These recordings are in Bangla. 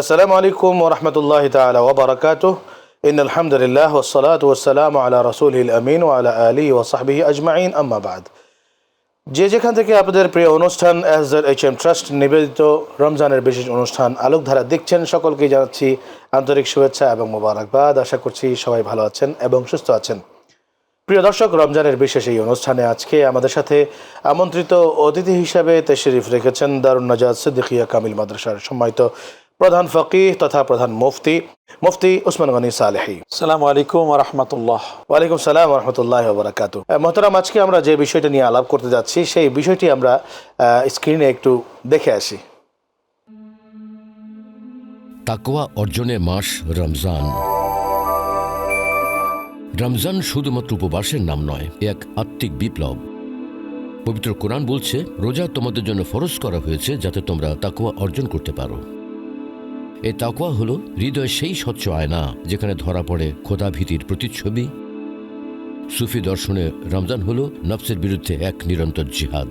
আসসালামু আলাইকুম ওয়া রাহমাতুল্লাহি তাআলা ওয়া বারাকাতুহু। ইন্নাল হামদুলিল্লাহ ওয়াস সালাতু ওয়াস সালামু আলা রাসূলিল আমিন ওয়া আলা আলিহি ওয়া সাহবিহি আজমাইন, আম্মা বাদ। যে যেখান থেকে আপনাদের প্রিয় অনুষ্ঠান SZHM ট্রাস্ট নিবেদিত রমজানের বিশেষ অনুষ্ঠান আলোকধারা দেখছেন, সকলকে জানাচ্ছি আন্তরিক শুভেচ্ছা এবং মোবারকবাদ। আশা করছি সবাই ভালো আছেন এবং সুস্থ আছেন। প্রিয় দর্শক, রমজানের বিশেষ এই অনুষ্ঠানে আজকে আমাদের সাথে আমন্ত্রিত অতিথি হিসাবে তাশরিফ রেখেছেন দারুন নাজাত সিদ্দিকিয়া কামিল মাদ্রাসার সম্মানিত প্রধান ফকিহ তথা প্রধান মুফতি ওসমান গনি সালেহী। আসসালামু আলাইকুম ওয়া রাহমাতুল্লাহ। ওয়ালাইকুম সালাম ওয়া রাহমাতুল্লাহি ওয়া বারাকাতুহু। মোহতারাম, আজকে আমরা যে বিষয়টা নিয়ে আলাপ করতে যাচ্ছি সেই বিষয়টি আমরা স্ক্রিনে একটু দেখে আসি। তাকওয়া অর্জনের মাস রমজান। রমজান শুধুমাত্র উপবাসের নাম নয়, এক আত্মিক বিপ্লব। পবিত্র কোরআন বলছে, রোজা তোমাদের জন্য ফরজ করা হয়েছে যাতে তোমরা তাকওয়া অর্জন করতে পারো। এই তাকওয়া হলো হৃদয় সেই স্বচ্ছ আয়না যেখানে ধরা পড়ে খোদা ভীতির প্রতিচ্ছবি। সুফি দর্শনে রমজান হলো নফসের বিরুদ্ধে এক নিরন্তর জিহাদ।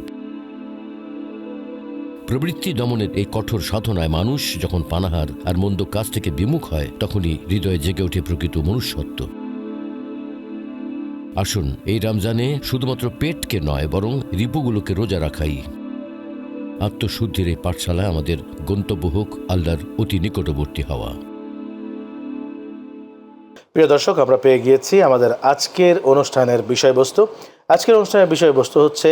প্রবৃত্তি দমনের এই কঠোর সাধনায় মানুষ যখন পানাহার আর মন্দ কাজ থেকে বিমুখ হয়, তখনই হৃদয়ে জেগে ওঠে প্রকৃত মনুষ্যত্ব। আসুন এই রমজানে শুধুমাত্র পেটকে নয়, বরং রিপুগুলোকে রোজা রাখাই। আত্মশুদ্ধির এই পাঠশালায় আমাদের গন্তব্য হোক আল্লাহর অতি নিকটবর্তী হওয়া। প্রিয় দর্শক, আমরা পেয়ে গিয়েছি আমাদের আজকের অনুষ্ঠানের বিষয়বস্তু। আজকের অনুষ্ঠানের বিষয়বস্তু হচ্ছে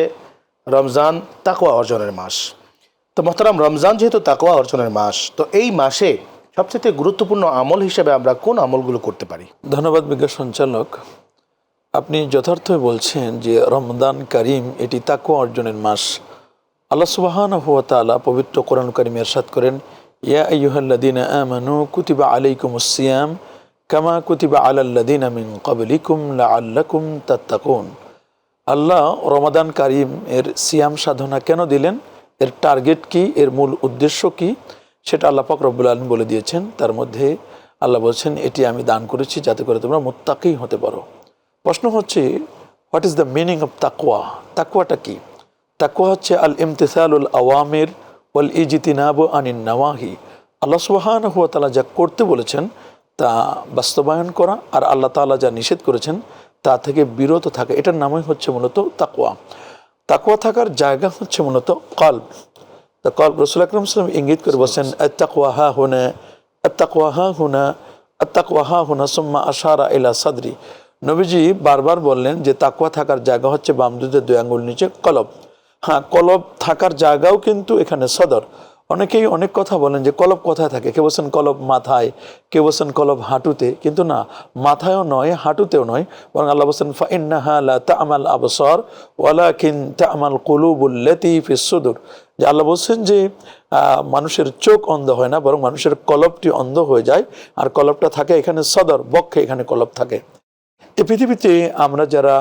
রমজান তাকওয়া অর্জনের মাস। তো মোহতারাম, রমজান যেহেতু তাকওয়া অর্জনের মাস, তো এই মাসে সবচেয়ে গুরুত্বপূর্ণ আমল হিসেবে আমরা কোন আমলগুলো করতে পারি? ধন্যবাদ বিজ্ঞ সঞ্চালক। আপনি যথার্থই বলছেন যে রমজান কারিম এটি তাকওয়া অর্জনের মাস। আল্লাহ সুবহানাহু ওয়া তাআলা পবিত্র কোরআন কারিমে ইরশাদ করেন, ইয়া আইয়ুহাল্লাযীনা আমানু কুতিবা আলাইকুমুস সিয়াম কামা কুতিবা আলাল্লাযীনা মিন ক্বাবলিকুম লাআল্লাকুম তাত্তাকুন। আল্লাহ রমাদান কারিম এর সিয়াম সাধনা কেন দিলেন, এর টার্গেট কি, এর মূল উদ্দেশ্য কি, সেটা আল্লাহ পাক রব্বুল আলামিন বলে দিয়েছেন। তার মধ্যে আল্লাহ বলছেন, এটি আমি দান করেছি যাতে করে তোমরা মুত্তাকি হতে পারো। প্রশ্ন হচ্ছে, what is the meaning of তাকওয়া? তাকওয়াটা কি? তাকওয়া হচ্ছে আল ইমতিসালুল আওয়ামির ওয়াল ইজতিনাবু আনিন নাওয়াহি। আল্লাহ সুবহানাহু ওয়া তাআলা যা করতে বলেছেন তা বাস্তবায়ন করা, আর আল্লাহ তাআলা যা নিষেধ করেছেন তা থেকে বিরত থাকা। এটার নামই হচ্ছে মূলত তাকওয়া। তাকওয়া থাকার জায়গা হচ্ছে মূলত কলব। তা কলব, রাসূল আকরাম সাল্লাল্লাহু আলাইহি ওয়াসাল্লাম ইঙ্গিত করে বলছেন, আত-তাকওয়া হা হুনা, আত-তাকওয়া হা হুনা, আত-তাকওয়া হা হুনা, সুম্মা আশারা ইলা সাদরি। নবীজি বারবার বললেন যে তাকওয়া থাকার জায়গা হচ্ছে বাম দিকের দুই আঙ্গুল নিচে কলব। হ্যাঁ, কলব থাকার জায়গাও কিন্তু এখানে সদর। অনেকেই অনেক কথা বলেন যে কলব কোথায় থাকে, কেউ বলছেন কলব মাথায়, কেউ বলছেন কলব হাঁটুতে, কিন্তু না, মাথায়ও নয় হাঁটুতেও নয়, বরং আল্লাহ বলছেন ফাইন্নাহা লা তা'মাল আবসার ওয়ালাকিন তা'মাল কুলুবুল্লাতী ফিস সুদুর। যে আল্লাহ বলছেন যে মানুষের চোখ অন্ধ হয় না, বরং মানুষের কলবটি অন্ধ হয়ে যায়, আর কলবটা থাকে এখানে সদর বক্ষে, এখানে কলব থাকে। এই পৃথিবীতে আমরা যারা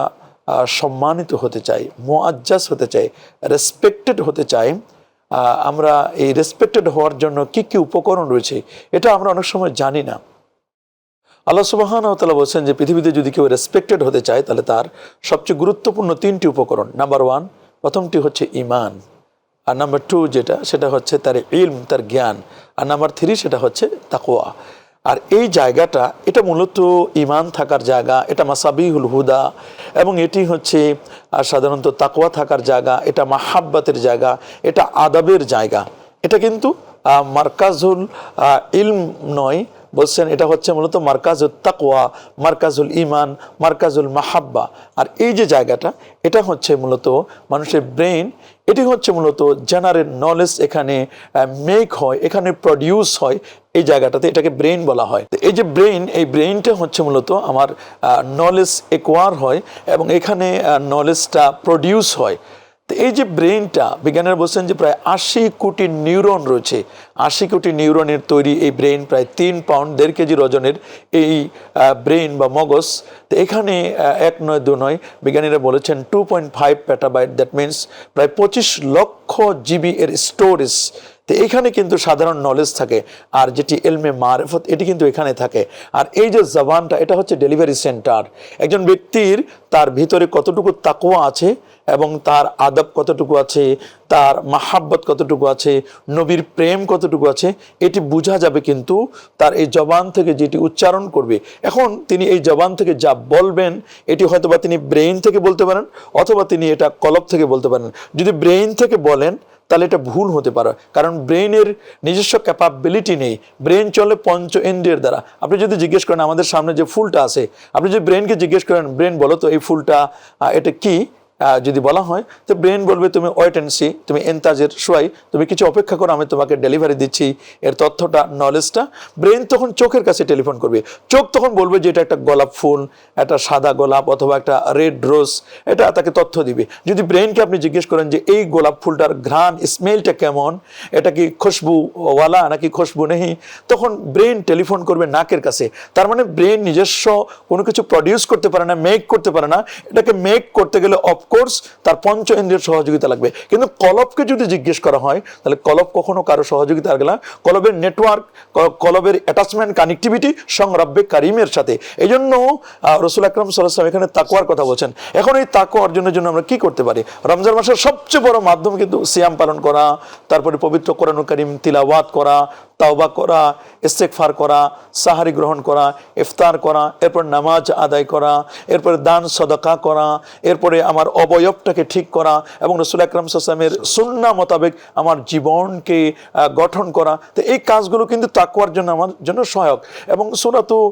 সম্মানিত হতে চাই, মুআজ্জাজ হতে চাই, রেসপেক্টেড হতে চাই, আমরা এই রেসপেক্টেড হওয়ার জন্য কি কি উপকরণ রয়েছে এটা আমরা অনেক সময় জানি না। আল্লাহ সুবহানাহু ওয়া তাআলা বলছেন যে পৃথিবীতে যদি কেউ রেসপেক্টেড হতে চায় তাহলে তার সবচেয়ে গুরুত্বপূর্ণ তিনটি উপকরণ। নাম্বার 1, প্রথমটি হচ্ছে ঈমান, আর নাম্বার 2 সেটা হচ্ছে তার ইলম, তার জ্ঞান, আর নাম্বার 3 সেটা হচ্ছে তাকওয়া। আর এই জায়গাটা, এটা মূলত ঈমান থাকার জায়গা, এটা মাসাবিহুল হুদা, এবং এটি হচ্ছে সাধারণত তাকওয়া থাকার জায়গা, এটা মাহাব্বাতের জায়গা, এটা আদাবের জায়গা। এটা কিন্তু মারকাজুল ইলম নয়, বলছেন এটা হচ্ছে মূলত মারকাজুল তাকওয়া, মারকাজুল ঈমান, মারকাজুল মাহাব্বা। আর এই যে জায়গাটা, এটা হচ্ছে মূলত মানুষের ব্রেইন, এটি হচ্ছে মূলত জেনারেল নলেজ এখানে মেক হয়, এখানে প্রডিউস হয়। এই জায়গাটাতে এটাকে ব্রেইন বলা হয়। এই যে ব্রেইন, এই ব্রেইনটা হচ্ছে মূলত আমার নলেজ একোয়ার হয় এবং এখানে নলেজটা প্রডিউস হয়। তো এই যে ব্রেইনটা, বিজ্ঞানীরা বলছেন যে প্রায় 80 কোটি নিউরন রয়েছে। 80 কোটি নিউরনের তৈরি এই ব্রেইন, প্রায় 3 পাউন্ড 1.5 কেজি ওজনের এই ব্রেইন বা মগজ। তো এখানে 1 নয় 2 নয়, বিজ্ঞানীরা বলেছেন 2.5 পেটাবাইট, দ্যাট মিনস প্রায় 25 লক্ষ জিবি এর স্টোরেজ। তো এখানে কিন্তু সাধারণ নলেজ থাকে, আর যেটি ইলমে মারিফত এটি কিন্তু এখানে থাকে। আর এই যে জবানটা, এটা হচ্ছে ডেলিভারি সেন্টার। একজন ব্যক্তির তার ভিতরে কতটুকু তাকওয়া আছে এবং তার আদব কতটুকু আছে, তার মাহাব্বত কতটুকু আছে, নবীর প্রেম কতটুকু আছে, এটি বোঝা যাবে কিন্তু তার এই জবান থেকে যেটি উচ্চারণ করবে। এখন তিনি এই জবান থেকে যা বলবেন এটি হয়তোবা তিনি ব্রেইন থেকে বলতে পারেন, অথবা তিনি এটা কলব থেকে বলতে পারেন। যদি ব্রেইন থেকে বলেন তাহলে এটা ভুল হতে পারে, কারণ ব্রেইনের নিজস্ব ক্যাপাবিলিটি নেই। ব্রেইন চলে পঞ্চ ইন্দ্রিয়ের দ্বারা। আপনি যদি জিজ্ঞেস করেন আমাদের সামনে যে ফুলটা আছে, আপনি যদি ব্রেইনকে জিজ্ঞেস করেন, ব্রেইন বলো তো এই ফুলটা এটা কি, যদি বলা হয় তো ব্রেন বলবে তুমি ওয়েট অ্যান্ড সি, তুমি এন্তাজের শোয়াই, তুমি কিছু অপেক্ষা করো, আমি তোমাকে ডেলিভারি দিচ্ছি এর তথ্যটা, নলেজটা। ব্রেন তখন চোখের কাছে টেলিফোন করবে, চোখ তখন বলবে যে এটা একটা গোলাপ ফুল, একটা সাদা গোলাপ অথবা একটা রেড রোজ, এটা তাকে তথ্য দিবে। যদি ব্রেনকে আপনি জিজ্ঞেস করেন যে এই গোলাপ ফুলটার ঘ্রাণ স্মেলটা কেমন, এটা কি খুশবুওয়ালা নাকি খুশবু নেই, তখন ব্রেন টেলিফোন করবে নাকের কাছে। তার মানে ব্রেন নিজস্ব কোনো কিছু প্রডিউস করতে পারে না, মেক করতে পারে না। এটাকে মেক করতে গেলে অফকোর্স তার পঞ্চ ইন্দ্রিয়ের সহযোগিতা লাগবে। কিন্তু কলবকে যদি জিজ্ঞেস করা হয় তাহলে কলব কখনো কারো সহযোগিতা লাগবে না। কলবের নেটওয়ার্ক, কলবের অ্যাটাচমেন্ট, কানেক্টিভিটি সংরব্বে কারিমের সাথে। এই জন্য রসুল আকরাম সাল্লাল্লাহু আলাইহি ওয়াসাল্লাম এখানে তাকওয়ার কথা বলছেন। এখন এই তাকওয়া অর্জনের জন্য আমরা কি করতে পারি? রমজান মাসের সবচেয়ে বড় মাধ্যম কিন্তু সিয়াম পালন করা, তারপরে পবিত্র কোরআনুল কারীম তিলাওয়াত করা, তাওবা করা, ইস্তেগফার করা, সাহারি গ্রহণ করা, ইফতার করা, এরপর নামাজ আদায় করা, এরপরে দান সদকা করা, এরপরে আমার অবয়বটাকে ঠিক করা এবং রাসূল আকরাম সাল্লাল্লাহু আলাইহি ওয়াসাল্লামের সুন্নাহ মোতাবেক আমার জীবনকে গঠন করা। তো এই কাজগুলো কিন্তু তাকওয়ার জন্য আমার জন্য সহায়ক। এবং সূরাতুল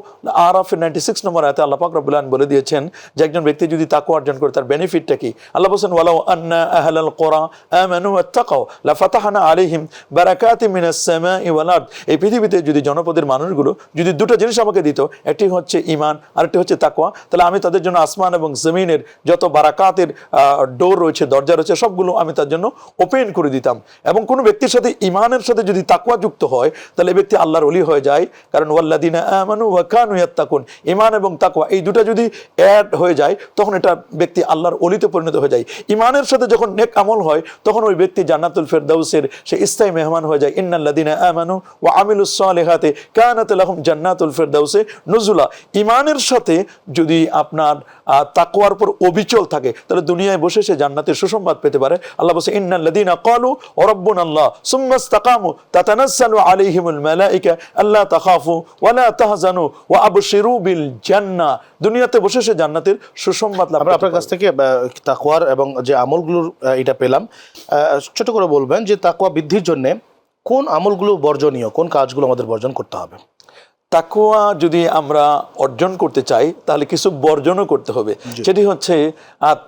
আরাফের 96 নম্বর আয়াতে আল্লাহ পাক রব্বুল আলামিন বলে দিয়েছেন যে একজন ব্যক্তি যদি তাকওয়া অর্জন করে তার বেনিফিটটা কি। আল্লাহ বলেন ওয়ালাউ আন্না আহলাল কুরা আমানু ওয়াত্তাকাউ লাফাতাহনা আলাইহিম বারাকাতিম মিনাস সামাই ওয়াল আরদ। এই পৃথিবীতে যদি জনপদের মানুষগুলো যদি দুটো জিনিস আমাকে দিত, একটি হচ্ছে ঈমান আর একটি হচ্ছে তাকওয়া, তাহলে আমি তাদের জন্য আসমান এবং জমিনের যত বারাকাতের ডোর রয়েছে, দরজা রয়েছে, সবগুলো আমি তার জন্য ওপেন করে দিতাম। এবং কোনো ব্যক্তির সাথে ঈমানের সাথে যদি তাকওয়া যুক্ত হয় তাহলে এই ব্যক্তি আল্লাহর ওলি হয়ে যায়। কারণ ওয়াল্লাযিনা আমানু ওয়া কানু ইয়াত্তাকুন, ঈমান এবং তাকওয়া এই দুটো যদি অ্যাড হয়ে যায় তখন এটা ব্যক্তি আল্লাহর ওলিতে পরিণত হয়ে যায়। ঈমানের সাথে যখন নেক আমল হয় তখন ওই ব্যক্তি জান্নাতুল ফেরদাউসের সে স্থায়ী মেহমান হয়ে যায়। ইন্নাল্লাযিনা আমানু ওয়া আমিলুস সালিহাতি কানাত লাহুম জান্নাতুল ফেরদাউসে নুজুলা। ঈমানের সাথে যদি আপনার তাকওয়ার উপর অবিচল থাকে তাহলে দুনিয়ায় বসে সে জান্নাতের সুসংবাদ পেতে পারে। আল্লাহ বলেন ইন্নাল্লাযিনা ক্বালু রাব্বুনাল্লাহ সুম্মা ইসতাকামু তাতানাজ্জালু আলাইহিমুল মালায়েকা আল্লা তাখাফু ওয়া লা তাহজানু ওয়া আবশিরু বিল জান্নাহ। দুনিয়াতে বসে সে জান্নাতের সুসংবাদ লাভ। আমরা আপনার কাছ থেকে তাকওয়ার এবং যে আমলগুলোর এটা পেলাম, ছোট করে বলবেন যে তাকওয়া বৃদ্ধির জন্য কোন আমলগুলো বর্জনীয়, কোন কাজগুলো আমাদের বর্জন করতে হবে? তাকওয়া যদি আমরা অর্জন করতে চাই তাহলে কিছু বর্জনও করতে হবে। সেটি হচ্ছে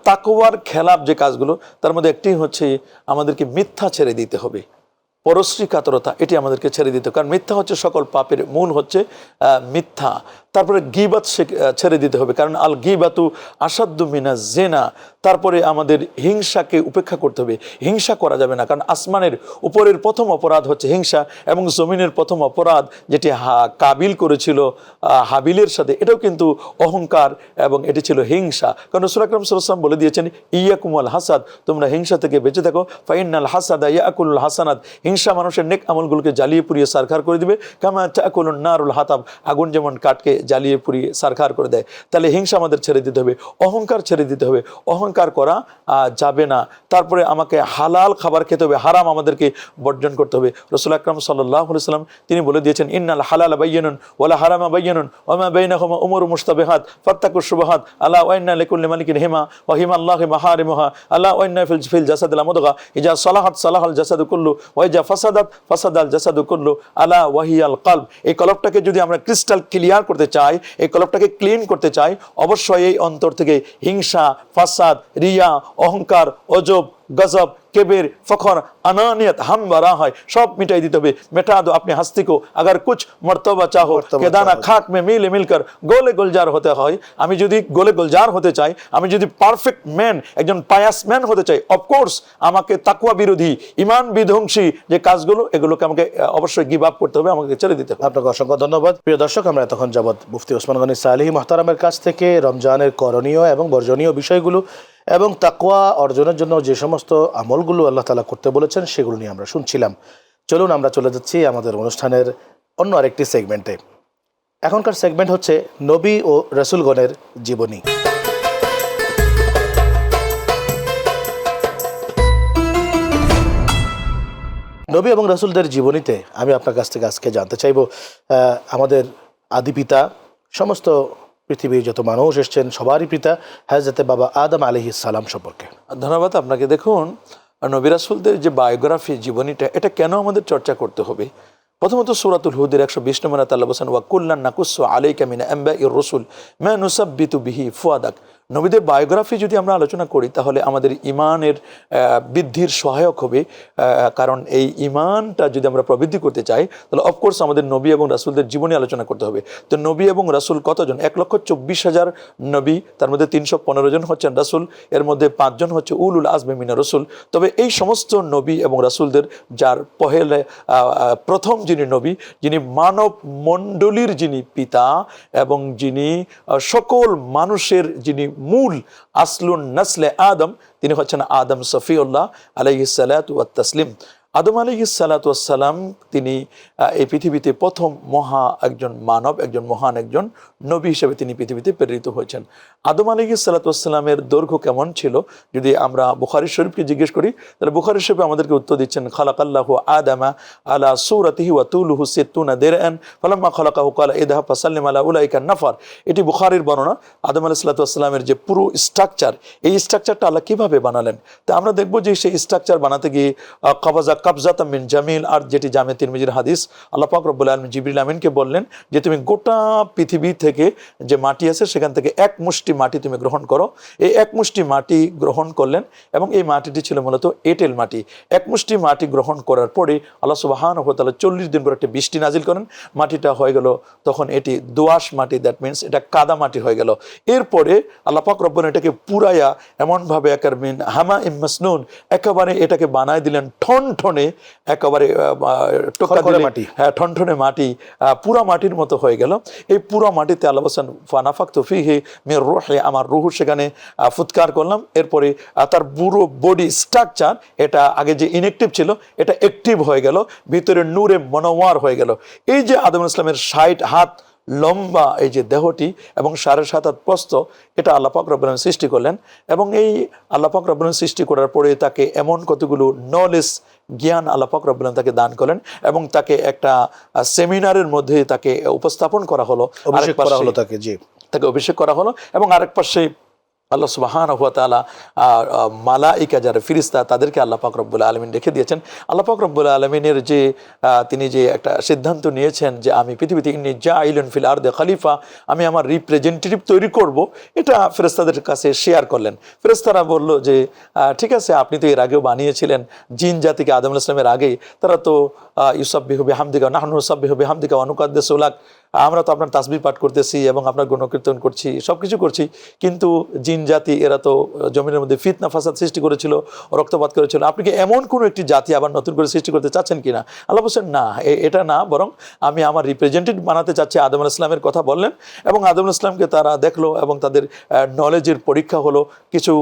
তাকওয়ার খেলাফ যে কাজগুলো, তার মধ্যে একটি হচ্ছে আমাদেরকে মিথ্যা ছেড়ে দিতে হবে, পরশ্রী কাতরতা এটি আমাদেরকে ছেড়ে দিতে হবে। কারণ মিথ্যা হচ্ছে সকল পাপের মূল, হচ্ছে মিথ্যা। তারপরে গীবাত ছেড়ে দিতে হবে, কারণ আল গীবাতু আসাদ্দু মিনাজ জিনা। তারপরে আমাদের হিংসাকে উপেক্ষা করতে হবে, হিংসা করা যাবে না। কারণ আসমানের উপরের প্রথম অপরাধ হচ্ছে হিংসা এবং জমিনের প্রথম অপরাধ যেটি কাবিল করেছিল হাবিলের সাথে, এটাও কিন্তু অহংকার এবং এটি ছিল হিংসা। কারণ রাসূল আকরাম সাল্লাল্লাহু আলাইহি ওয়াসাল্লাম বলে দিয়েছেন ইয়াকুমুল হাসাদ, তোমরা হিংসা থেকে বেঁচে থাকো। ফাইন্নাল হাসাদা ইয়াকুলুল হাসানাত, হিংসা মানুষের নেক আমলগুলোকে জ্বালিয়ে পুড়িয়ে সারখার করে দিবে। কামা তাকুলুন নারুল হাতাব, আগুন যেমন কাঠকে জ্বালিয়ে পুড়িয়ে সারখার করে দেয়। তাহলে হিংসা আমাদের ছেড়ে দিতে হবে, অহংকার ছেড়ে দিতে হবে, অহংকার করা যাবে না। তারপরে আমাকে হালাল খাবার খেতে হবে, হারাম আমাদেরকে বর্জন করতে হবে। রাসূল আকরাম সাল্লাল্লাহু আলাইহি ওয়াসাল্লাম তিনি বলে দিয়েছেন ইন্নাল হালালা বাইয়িনুন ওয়াল হারামা বাইয়িনুন ওয়া মা বাইনাহুমা উমুরু মুশতাবিহাত ফাত্তাকুশ শুবহাত আলা ওয়া ইন্না লিকুল্লি মালিকিন হিমা ওয়া হিমাল্লাহি মাহারিমুহা আলা ওয়া ইন্না ফিল জাসাদিল মুদগা ইজা সালাহাত সালাহাল জাসাদু কুল্লু ওয়া ইজা ফাসাদাত ফাসাদাল জাসাদু কুল্লু আলা ওয়া হিয়াল কলব। এই কলবটাকে যদি আমরা ক্রিস্টাল ক্লিয়ার করতে চাই, এই কলবটাকে ক্লিন করতে চাই, অবশ্যই এই অন্তর থেকে হিংসা, ফাসাদ, রিয়া, অহংকার, অজব, গজব, কেবের, ফখর, अनानियत हम बरा है सब मिटाई दी तबे मिटा दो अपनी हस्ती को अगर कुछ मर्तबा चाहो के दाना खाक में मिले मिलकर गोले गुलजार होते হয়। আমি যদি গোলে গুলজার হতে চাই, আমি যদি পারফেক্ট ম্যান, একজন পায়াস ম্যান হতে চাই, অফকোর্স আমাকে তাকওয়া বিরোধী, ঈমান বিধ্বংসী যে কাজগুলো এগুলোকে আমাকে অবশ্যই গিভ আপ করতে হবে, আমাকে ছেড়ে দিতে হবে। আপনাকে অসংখ্য ধন্যবাদ। প্রিয় দর্শক, আমরা এতক্ষণ যাবত মুফতি ওসমান গনি সালেহী মুহতারামের কাছ থেকে রমজানের করণীয় এবং বর্জনীয় বিষয়গুলো এবং তাকওয়া অর্জনের জন্য যে সমস্ত আমলগুলো আল্লাহ তাআলা করতে বলেছেন সেগুলো নিয়ে আমরা শুনছিলাম। চলুন আমরা চলে যাচ্ছি আমাদের অনুষ্ঠানের অন্য আরেকটি সেগমেন্টে। এখনকার সেগমেন্ট হচ্ছে নবী ও রাসূলগণের জীবনী। নবী এবং রাসূলদের জীবনীতে আমি আপনার কাছ থেকে আজকে জানতে চাইব আমাদের আদি পিতা, সমস্ত পৃথিবীর যত মানুষ এসছেন সবারই পিতা হযরত বাবা আদম আলাইহিস সালাম সম্পর্কে। ধন্যবাদ আপনাকে। দেখুন, নবী রাসূলদের যে বায়োগ্রাফি, জীবনীটা, এটা কেন আমাদের চর্চা করতে হবে? প্রথমত সূরাতুল হুদের 120 নম্বর আয়াতে আল্লাহ বলেন, ওয়া কুল্লান নাকুসসু আলাইকা মিন আনবাইর রাসূল মা নুসাব্বিতু বিহি ফুয়াদাক। নবীদের বায়োগ্রাফি যদি আমরা আলোচনা করি তাহলে আমাদের ইমানের বৃদ্ধির সহায়ক হবে। কারণ এই ইমানটা যদি আমরা প্রবৃদ্ধি করতে চাই তাহলে অফকোর্স আমাদের নবী এবং রাসূলদের জীবনী আলোচনা করতে হবে। তো নবী এবং রাসূল কতজন? 1,24,000 নবী, তার মধ্যে 315 জন হচ্ছেন রাসূল, এর মধ্যে 5 জন হচ্ছে উলুল আজমি মিনার রাসূল। তবে এই সমস্ত নবী এবং রাসূলদের যার প্রথম যিনি নবী, যিনি মানব মণ্ডলীর যিনি পিতা এবং যিনি সকল মানুষের যিনি মূল আসলুন নাসলে আদম, তিনি হচ্ছেন আদম সফিউল্লাহ আলাইহিস সালাতু ওয়াত তাসলিম। আদম আলাইহিস সালাতু ওয়াস সালাম তিনি এই পৃথিবীতে প্রথম একজন মানব, একজন মহান একজন নবী হিসেবে তিনি পৃথিবীতে প্রেরিত হয়েছেন। আদম আলাইহিস সালাতু ওয়াস সালামের দৈর্ঘ্য কেমন ছিল যদি আমরা বুখারী শরীফকে জিজ্ঞেস করি তাহলে বুখারী শরীফে আমাদেরকে উত্তর দিচ্ছেন, খালাকাল্লাহু আদামা আলা সূরাতিহি ওয়া তুলুহু 60 দিরআন ফালাম্মা খালাকাহু ক্বালা ইযহাব ফাসাল্লিম আলা উলাইকা নাফার। এটি বুখারীর বর্ণনা। আদম আলাইহিস সালাতু ওয়াস সালামের যে পুরো স্ট্রাকচার, এই স্ট্রাকচারটা আল্লাহ কিভাবে বানালেন, তা আমরা দেখব যে সেই স্ট্রাকচার বানাতে গিয়ে কাবজাতাম মিন জামিল, আর যেটি জামে তিরমিজির হাদিস, আল্লাহ পাক রব্বুল আলামিন জিবরিল আমিনকে বললেন যে তুমি গোটা পৃথিবী থেকে যে মাটি আছে সেখান থেকে এক মুষ্টি মাটি তুমি গ্রহণ করো। এই এক মুষ্টি মাটি গ্রহণ করলেন এবং এই মাটিটি ছিল মূলত এঁটেল মাটি। এক মুষ্টি মাটি গ্রহণ করার পরে আল্লাহ সুবহানাহু ওয়া তাআলা 40 দিন পর একটা বৃষ্টি নাজিল করেন, মাটিটা হয়ে গেল তখন এটি দোআঁশ মাটি, দ্যাট মিনস এটা কাদা মাটি হয়ে গেল। এরপরে আল্লাহ পাক রব্বুল এটাকে পুরাইয়া এমনভাবে মিন হামা ইম মাসনুন, একেবারে এটাকে বানায় দিলেন ঠনঠনে, একেবারে টোকা দিলে মাটি, হ্যাঁ ঠনঠনে মাটি, পুরা মাটির মতো হয়ে গেল। এই পুরা মাটিতে আল্লাহ বলেন ফানাফাকতু ফীহি মির রূহি, আমার রূহ সেখানে ফুৎকার করলাম। এরপরে তার পুরো বডি স্ট্রাকচার, এটা আগে যে ইনঅ্যাক্টিভ ছিল এটা অ্যাক্টিভ হয়ে গেল, ভিতরে নূরে মনোয়ার হয়ে গেল। এই যে আদম আলাইহিস সালামের 60 হাত লম্বা এই যে দেহটি এবং 7.5 হাত প্রস্থ, এটা আল্লাহ পাক রব্বুল আলামিন সৃষ্টি করলেন। এবং এই আল্লাহ পাক রব্বুল আলামিন সৃষ্টি করার পরে তাকে এমন কতগুলো নলেজ, জ্ঞান আল্লাহ পাক রব্বুল আলামিন তাকে দান করেন এবং তাকে একটা সেমিনারের মধ্যে তাকে উপস্থাপন করা হলো, তাকে অভিষেক করা হলো। এবং আরেক পাশে আল্লাহ সুবহানাহু ওয়া তাআলা মালাইকা যারা ফেরেশতা তাদেরকে আল্লাহ পাক রব্বুল আলামিন রেখে দিয়েছেন। আল্লাহ পাক রব্বুল আলামিনের যে তিনি যে একটা সিদ্ধান্ত নিয়েছেন যে আমি পৃথিবীতে ইন্নী জাইলুন ফিল আরদি খলিফা, আমি আমার রিপ্রেজেন্টেটিভ তৈরি করব, এটা ফেরেশতাদের কাছে শেয়ার করলেন। ফেরেশতারা বলল যে ঠিক আছে, আপনি তো এর আগেও বানিয়েছিলেন জিন জাতিকে, আদম আলাইহিস সালামের আগেই, তারা তো ইউসাব্বিহু বিহামদিকা নাহনু নুসাব্বিহু বিহামদিকা ওয়া নুকাদ্দিসু লাক, আমরা তো আপনার তাসবিহ পাঠ করতেছি এবং আপনার গুণকীর্তন করছি, সব কিছু করছি, কিন্তু জিন জাতি এরা তো জমিনের মধ্যে ফিতনা ফাসাদ সৃষ্টি করেছিল, রক্তপাত করেছিল, আপনি কি এমন কোনো একটি জাতি আবার নতুন করে সৃষ্টি করতে চাচ্ছেন কিনা? আল্লাহ বলছেন না, এটা না, বরং আমি আমার রিপ্রেজেন্টেটিভ বানাতে চাচ্ছি। আদম আলাইহিস সালামের কথা বললেন এবং আদম আলাইহিস সালামকে তারা দেখলো এবং তাদের নলেজের পরীক্ষা হলো, কিছু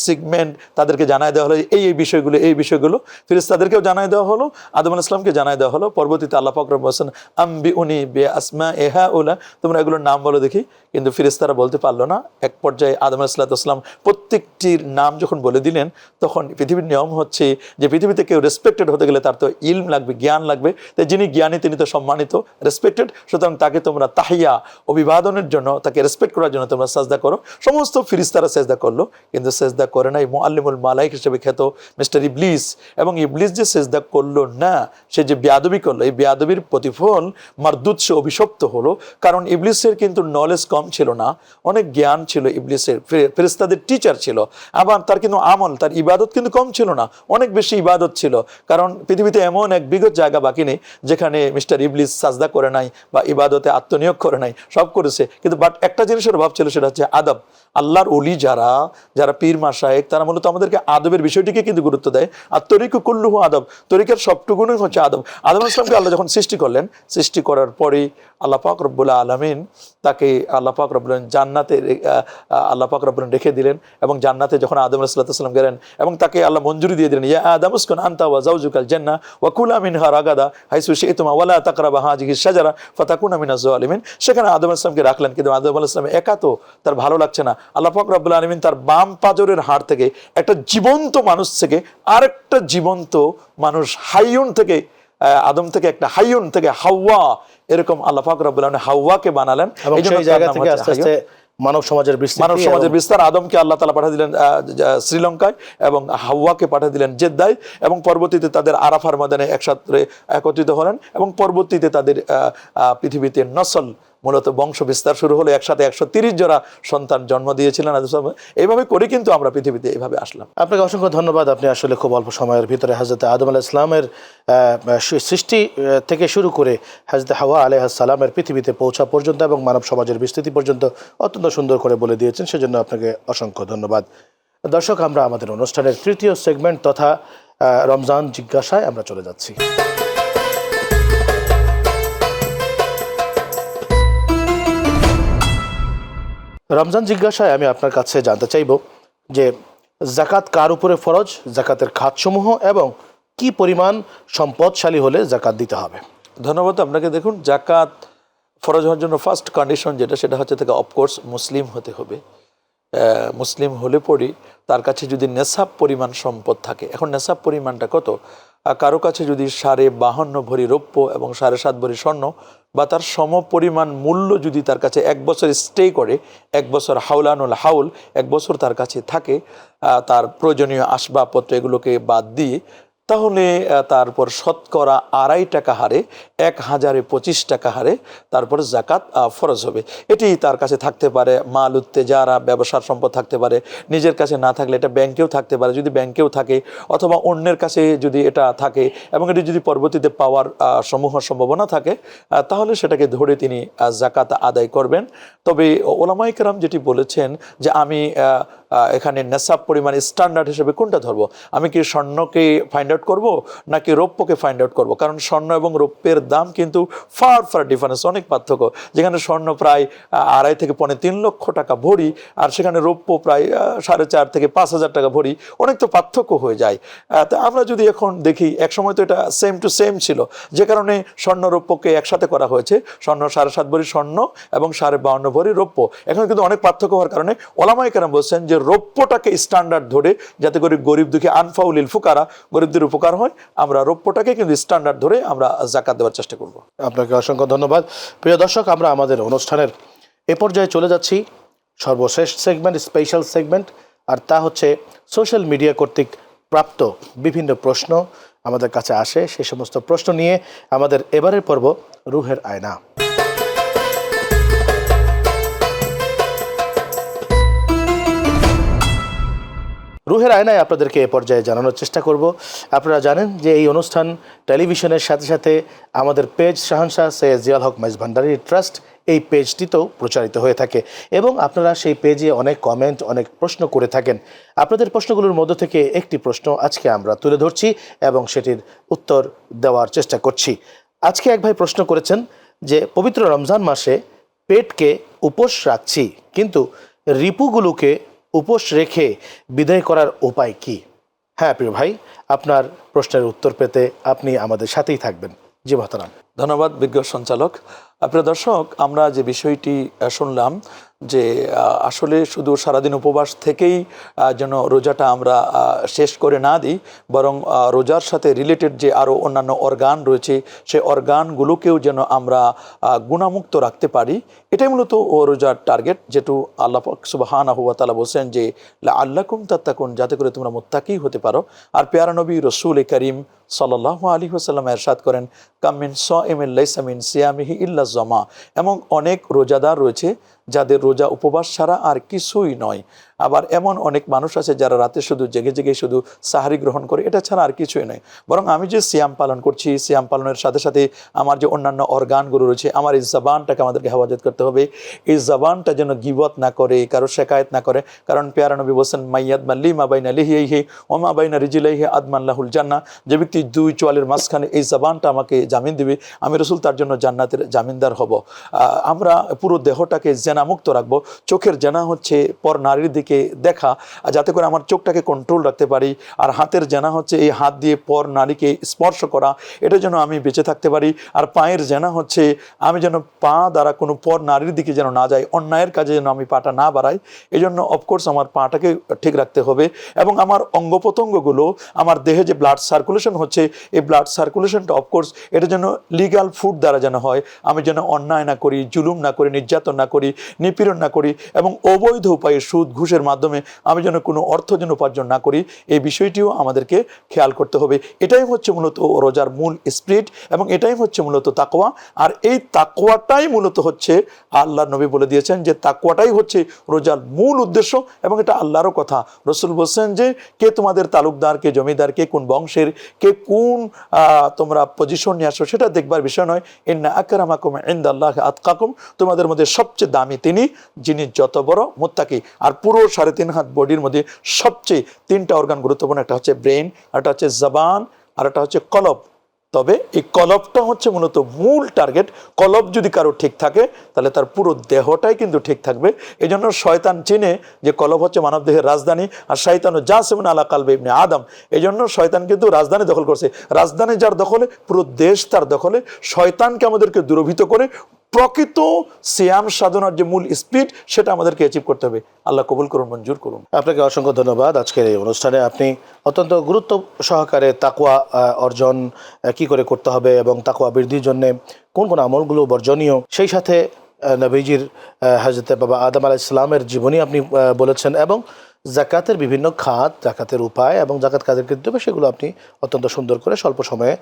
সেগমেন্ট তাদেরকে জানায় দেওয়া হলো, এই বিষয়গুলো ফেরেশতাদেরকেও জানায় দেওয়া হলো, আদম আলাইহিস সালামকে জানায় দেওয়া হলো। পরবর্তীতে আল্লাহ পাক রব্বুল বলেন আম্বিউনি বিআসমা হাউলা, তোমরা এগুলোর নাম বলো দেখি। কিন্তু ফেরেশতারা বলতে পারলো না। এক পর্যায়ে আদম আলাইহিস সালাম প্রত্যেকটির নাম যখন বলে দিলেন, তখন পৃথিবীর নিয়ম হচ্ছে যে পৃথিবীতে কেউ রেসপেক্টেড হতে গেলে তার তো ইলম লাগবে, জ্ঞান লাগবে। তাই যিনি জ্ঞানী তিনি তো সম্মানিত, রেসপেক্টেড, সুতরাং তাকে তোমরা তাহিয়া অভিবাদনের জন্য, তাকে রেসপেক্ট করার জন্য তোমরা সাজদা করো। সমস্ত ফেরেশতারা সাজদা করলো, কিন্তু সাজদা করে নাই মুআল্লিমুল মালায়েক হিসেবে খ্যাত মিস্টার ইবলিস। এবং ইবলিস যে সাজদা করলো না, সে যে বেয়াদবি করলো, এই বেয়াদবির প্রতিফল মারদুদ, সে অভিশপ্ত হলো। কারণ ইবলিসের কিন্তু নলেজ কম ছিল না, অনেক জ্ঞান ছিল ইবলিসের, ফেরেশতাদের টিচার ছিল। আবার তার কিন্তু আমল, তার ইবাদত কিন্তু কম ছিল না, অনেক বেশি ইবাদত ছিল। কারণ পৃথিবীতে এমন এক বিগত জায়গা বাকি নেই যেখানে মিস্টার ইবলিস সাজদা করে নাই বা ইবাদতে আত্মনিয়োগ করে নাই, সব করেছে। কিন্তু বাট একটা জিনিসের অভাব ছিল, সেটা হচ্ছে আদব। আল্লাহর ওলি যারা পীর মাশায়েখ, তারা মূলত আমাদেরকে আদবের বিষয়টিকে কিন্তু গুরুত্ব দেয়। আর তরিকু কুল্লুহু আদব, তরিকার সবটুকুনই হচ্ছে আদব। আদম আলাইহিস সালামকে আল্লাহ যখন সৃষ্টি করলেন, সৃষ্টি করার পরে আল্লাহ পাক রব্বুল আলামিন তাকে আল্লাহ পাক রব্বুল আলামিন জান্নাতে আল্লাহ পাক রব্বুল আলামিন রেখে দিলেন, এবং জান্নাতে যখন আদম আলাইহিস সালাম গেলেন এবং তাকে আল্লাহ মঞ্জুরি দিয়ে দিলেন, ইয়া আদম উসকুন আনতা ওয়া যাওজুকাল জান্নাহ ওয়া কুলা মিনহা রাগাদা হাইসু শি'তুমা ওয়া লা তাকরাবা হাযিহিশ শাজারা ফাতাকুনা মিনাজ জালিমিন। সেখানে আদম আলাইহিস সালামকে রাখলেন, কিন্তু আদম আলাইহিস সালাম একা তো তার ভালো লাগছে না। আল্লাহ পাক রব্বুল আলামিন তার বাম পাজরের হাড় থেকে একটা জীবন্ত মানুষ থেকে আরেকটা জীবন্ত মানুষ, হাইয়ুন থেকে, আদম থেকে একটা হাইয়ুন থেকে হাওয়া, এরকম আল্লাহ পাক রব্বুল আলামিন হাওয়াকে বানালেন। এবং সেই জায়গা থেকে আস্তে আস্তে মানব সমাজের বিস্তার। আদমকে আল্লাহ তাআলা পাঠিয়ে দিলেন শ্রীলঙ্কায়, এবং হাওয়াকে পাঠিয়ে দিলেন জেদ্দায়, এবং পরবর্তীতে তাদের আরাফার ময়দানে একসাথে একত্রিত হলেন, এবং পরবর্তীতে তাদের পৃথিবীতে নসল, মূলত বংশ বিস্তার শুরু হলো। একসাথে 130 জোড়া সন্তান জন্ম দিয়েছিলেন। এইভাবে করে কিন্তু আমরা পৃথিবীতে এইভাবে আসলাম। আপনাকে অসংখ্য ধন্যবাদ। আপনি আসলে খুব অল্প সময়ের ভিতরে হযরত আদম আলাইহিস সালামের সৃষ্টি থেকে শুরু করে হযরত হাওয়া আলাইহিস সালামের পৃথিবীতে পৌঁছা পর্যন্ত এবং মানব সমাজের বিস্তৃতি পর্যন্ত অত্যন্ত সুন্দর করে বলে দিয়েছেন, সেজন্য আপনাকে অসংখ্য ধন্যবাদ। দর্শক, আমরা আমাদের অনুষ্ঠানের তৃতীয় সেগমেন্ট তথা রমজান জিজ্ঞাসায় আমরা চলে যাচ্ছি। রমজান জিজ্ঞাসায় আমি আপনার কাছে জানতে চাইব যে যাকাত কার উপরে ফরজ, যাকাতের খাতসমূহ, এবং কি পরিমাণ সম্পদশালী হলে যাকাত দিতে হবে। ধন্যবাদ আপনাকে। দেখুন, যাকাত ফরজ হওয়ার জন্য ফার্স্ট কন্ডিশন সেটা হচ্ছে থেকে অফকোর্স মুসলিম হতে হবে। মুসলিম হলে পরই তার কাছে যদি নেশাব পরিমাণ সম্পদ থাকে। এখন নেশাব পরিমাণটা কত? কারো কাছে যদি 52.5 ভরি রৌপ্য এবং 7.5 ভরি স্বর্ণ বা তার সম পরিমাণ মূল্য যদি তার কাছে 1 বছর স্টে করে, 1 বছর হাউলানুল হাউল, 1 বছর তার কাছে থাকে, তার প্রয়োজনীয় আসবাবপত্র এগুলোকে বাদ দিয়ে, তাহলে তারপর শতকরা 2.5 টাকা হারে 1025 টাকা হারে তারপর যাকাত ফরজ হবে। এটি তার কাছে থাকতে পারে, মাল উত্তেজারা ব্যবসার সম্পদ থাকতে পারে, নিজের কাছে না থাকলে এটা ব্যাংকেও থাকতে পারে, যদি ব্যাংকেও থাকে, অথবা অন্যের কাছে যদি এটা থাকে এবং এটি যদি পরবর্তীতে পাওয়ার সমূহ সম্ভাবনা থাকে, তাহলে সেটাকে ধরে তিনি যাকাত আদায় করবেন। তবে ওলামায়ে কেরাম যেটি বলেছেন যে আমি এখানে নেশাব পরিমাণ স্ট্যান্ডার্ড হিসেবে কোনটা ধরবো, আমি কি স্বর্ণকে ফাইন্ড আউট করবো নাকি রৌপ্যকে ফাইন্ড আউট করবো? কারণ স্বর্ণ এবং রৌপ্যের দাম কিন্তু ফার ডিফারেন্স, অনেক পার্থক্য। যেখানে স্বর্ণ প্রায় 2.5 থেকে 3 লক্ষ টাকা ভরি, আর সেখানে রৌপ্য প্রায় 4.5 থেকে 5,000 টাকা ভরি, অনেক তো পার্থক্য হয়ে যায়। তা আমরা যদি এখন দেখি, একসময় তো এটা সেম টু সেম ছিল, যে কারণে স্বর্ণ রৌপ্যকে একসাথে করা হয়েছে। স্বর্ণ 7.5 ভরি স্বর্ণ এবং 52.5 ভরি রৌপ্য। এখন কিন্তু অনেক পার্থক্য হওয়ার কারণে ওলামায়ে কেরাম বলছেন যে রৌপ্যটাকে স্ট্যান্ডার্ড ধরে, যাতে করে গরিব দুঃখী আনফাউলিল ফুকারা, গরিবদের উপকার হয়, আমরা রৌপ্যটাকে কিন্তু স্ট্যান্ডার্ড ধরে আমরা যাকাত দেওয়ার চেষ্টা করব। আপনাকে অসংখ্য ধন্যবাদ। প্রিয় দর্শক, আমরা আমাদের অনুষ্ঠানের এ পর্যায়ে চলে যাচ্ছি সর্বশেষ সেগমেন্ট, স্পেশাল সেগমেন্ট, আর তা হচ্ছে সোশ্যাল মিডিয়া কর্তৃক প্রাপ্ত বিভিন্ন প্রশ্ন আমাদের কাছে আসে। সেই সমস্ত প্রশ্ন নিয়ে আমাদের এবারের পর্ব রুহের আয়না। রুহের আয়নায় আপনাদেরকে এ পর্যায়ে জানানোর চেষ্টা করব। আপনারা জানেন যে এই অনুষ্ঠান টেলিভিশনের সাথে সাথে আমাদের পেজ শাহানশাহ সৈয়দ জিয়াউল হক মাইজ ভান্ডারী ট্রাস্ট, এই পেজটিতেও প্রচারিত হয়ে থাকে, এবং আপনারা সেই পেজে অনেক কমেন্ট, অনেক প্রশ্ন করে থাকেন। আপনাদের প্রশ্নগুলোর মধ্য থেকে একটি প্রশ্ন আজকে আমরা তুলে ধরছি এবং সেটির উত্তর দেওয়ার চেষ্টা করছি। আজকে এক ভাই প্রশ্ন করেছেন যে পবিত্র রমজান মাসে পেটকে উপোস রাখছি, কিন্তু রিপুগুলোকে উপোস রেখে বিদায় করার উপায় কি? হ্যাঁ প্রিয় ভাই, আপনার প্রশ্নের উত্তর পেতে আপনি আমাদের সাথেই থাকবেন। জি মহতারাম। ধন্যবাদ বিজ্ঞ সঞ্চালক। প্রিয় দর্শক, আমরা যে বিষয়টি শুনলাম যে আসলে শুধু সারাদিন উপবাস থেকেই যেন রোজাটা আমরা শেষ করে না দিই, বরং রোজার সাথে রিলেটেড যে আরও অন্যান্য অর্গান রয়েছে, সেই অর্গানগুলোকেও যেন আমরা গুণামুক্ত রাখতে পারি, এটাই মূলত রোজার টার্গেট। যেটু আল্লাহ পাক সুবহানাহু ওয়া তাআলা বলছেন যে লাআল্লাকুম তাত্তাকুন, যাতে করে তোমরা মুত্তাকি হতে পারো। আর পেয়ারা নবী রসুল করিম সাল্লাল্লাহু আলাইহি ওয়াসাল্লাম ইরশাদ করেন, কাম মিন সাইমিন লাইসা মিন সিয়ামিহি ইল্লা জামা, এমন অনেক রোজাদার রয়েছে যাদের রোজা উপবাস ছাড়া আর কিছুই নয়। আবার এমন অনেক মানুষ আছে যারা রাতে শুধু জেগে জেগে শুধু সাহারি গ্রহণ করে, এটা ছাড়া আর কিছুই নয়। বরং আমি যে সিয়াম পালন করছি, সিয়াম পালনের সাথে সাথে আমার যে অন্যান্য অর্গানগুলো রয়েছে, আমার এই জবানটাকে আমাদেরকে হেফাজত করতে হবে। এই জবানটা যেন গিবত না করে, কারো শেকায়ত না করে। কারণ পেয়ারা নবী বলছেন, মাইয়াদ মাল্লি মা বাইনা লিহিয়াইহি ওয়া মা বাইনা রিজলাইহি আদমাল্লাহুল জান্নাহ। যে ব্যক্তি দুই চোয়ালের মাঝখানে এই জবানটা আমাকে জামিন দিবে, আমি রাসূল তার জন্য জান্নাতের জামিনদার হব। আমরা পুরো দেহটাকে জেনামুক্ত রাখবো। চোখের জেনা হচ্ছে পর নারীর দিকে দেখা, যাতে করে আমার চোখটাকে কন্ট্রোল রাখতে পারি। আর হাতের জেনা হচ্ছে এই হাত দিয়ে পর নারীকে স্পর্শ করা, এটা যেন আমি বেঁচে থাকতে পারি। আর পায়ের জেনা হচ্ছে আমি যেন পা দ্বারা কোনো পর নারীর দিকে যেন না যাই, অন্যায়ের কাজে যেন আমি পাটা না বাড়াই। এই জন্য অফকোর্স আমার পাটাকে ঠিক রাখতে হবে। এবং আমার অঙ্গ প্রত্যঙ্গগুলো, আমার দেহে যে ব্লাড সার্কুলেশন হচ্ছে, এই ব্লাড সার্কুলেশনটা অফকোর্স এটা যেন লিগাল ফুড দ্বারা যেন হয়। আমি যেন অন্যায় না করি, জুলুম না করি, নির্যাতন না করি, নিপীড়ন না করি, এবং অবৈধ উপায়ে সুদ ঘুষের মাধ্যমে আমি যেন কোনো অর্থ যেন উপার্জন না করি। এই বিষয়টিও আমাদেরকে খেয়াল করতে হবে। এটাই হচ্ছে মূলত রোজার মূল স্পিরিট, এবং এটাই হচ্ছে মূলত তাকওয়া। আর এই তাকওয়াটাই মূলত হচ্ছে, আল্লাহ নবী বলে দিয়েছেন যে তাকওয়াটাই হচ্ছে রোজার মূল উদ্দেশ্য, এবং এটা আল্লাহরও কথা। রাসূল বলছেন যে কে তোমাদের তালুকদার, কে জমিদার, কে কোন বংশের, কে কোন তোমরা পজিশন নিয়ে আসো, সেটা দেখবার বিষয় নয়। ইন্না আকরামাকুম ইনদাল্লাহি আতকাকুম, তোমাদের মধ্যে সবচেয়ে দামি তিনি, যিনি যত বড় মুত্তাকি। আর পুরো 3.5 হাত বডির মধ্যে সবচেয়ে 3টা অর্গান গুরুত্বপূর্ণ, একটা হচ্ছে ব্রেন, একটা হচ্ছে জবান, আর একটা হচ্ছে কলব। তবে এই কলবটা হচ্ছে মূলত মূল টার্গেট। কলব যদি কারো ঠিক থাকে, তাহলে তার পুরো দেহটাই কিন্তু ঠিক থাকবে। এই জন্য শয়তান চিনে যে কলব হচ্ছে মানব দেহের রাজধানী, আর শয়তানও জাসিমুন আলা কালবি ইবনে আদম। এই জন্য শয়তান কিন্তু রাজধানী দখল করছে। রাজধানী যার দখলে, পুরো দেশ তার দখলে। শয়তানকে আমাদেরকে দূরভীত করে প্রকৃত সিয়াম সাধনার যে মূল স্পিড, সেটা আমাদেরকে অ্যাচিভ করতে হবে। আল্লাহ কবুল করুন, মঞ্জুর করুন। আপনাকে অসংখ্য ধন্যবাদ। আজকের এই অনুষ্ঠানে আপনি অত্যন্ত গুরুত্ব সহকারে তাকওয়া অর্জন কি করে করতে হবে, এবং তাকওয়া বৃদ্ধির জন্য কোন কোন আমলগুলো বর্জনীয়, সেই সাথে নবীজির হযরত বাবা আদম আলাইহিস সালামের জীবনী আপনি বলেছেন, এবং জাকাতের বিভিন্ন খাত, জাকাতের উপায় এবং জাকাত কাদের করতে হবে, সেগুলো আপনি অত্যন্ত সুন্দর করে স্বল্প সময়ে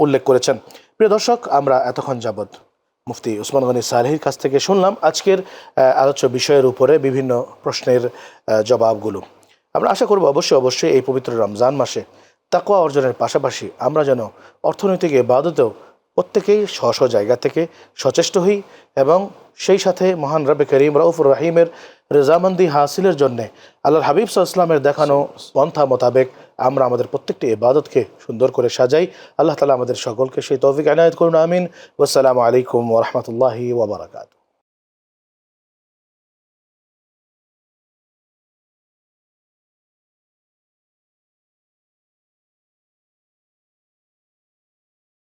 উল্লেখ করেছেন। প্রিয় দর্শক, আমরা এতক্ষণ যাবত মুফতি ওসমান গনি সালেহীর কাছ থেকে শুনলাম আজকের আলোচ্য বিষয়ের উপরে বিভিন্ন প্রশ্নের জবাবগুলো। আমরা আশা করব অবশ্যই এই পবিত্র রমজান মাসে তাকওয়া অর্জনের পাশাপাশি আমরা যেন অর্থনৈতিক ইবাদতেও প্রত্যেকেই স্ব জায়গা থেকে সচেষ্ট হই, এবং সেই সাথে মহান রব্বে করিম রাউফুর রহিমের রেজামন্দি হাসিলের জন্যে আল্লাহর হাবিব সাল্লাল্লাহু আলাইহি ওয়াসাল্লামের দেখানো পন্থা মোতাবেক আমরা আমাদের প্রত্যেকটি ইবাদতকে সুন্দর করে সাজাই। আল্লাহ তাআলা আমাদের সকলকে সেই তৌফিক এনায়েত করুন, আমিন। ওয়াসসালামু আলাইকুম ওয়া রাহমাতুল্লাহি ওয়া বারাকাতুহু।